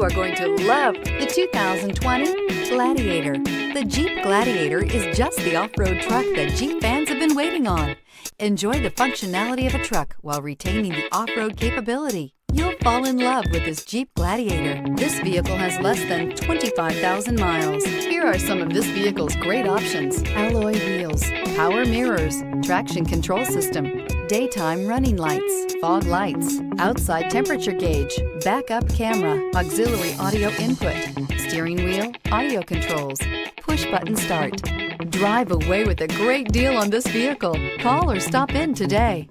You are going to love the 2020 Gladiator. The Jeep Gladiator is just the off-road truck that Jeep fans have been waiting on. Enjoy the functionality of a truck while retaining the off-road capability. You'll fall in love with this Jeep Gladiator. This vehicle has less than 25,000 miles. Here are some of this vehicle's great options: alloy wheels, power mirrors, traction control system, daytime running lights, fog lights, outside temperature gauge, backup camera, auxiliary audio input, steering wheel audio controls, push button start. Drive away with a great deal on this vehicle. Call or stop in today.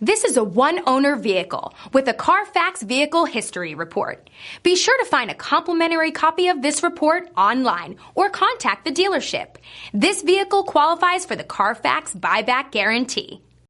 This is a one-owner vehicle with a Carfax Vehicle History Report. Be sure to find a complimentary copy of this report online or contact the dealership. This vehicle qualifies for the Carfax Buyback Guarantee.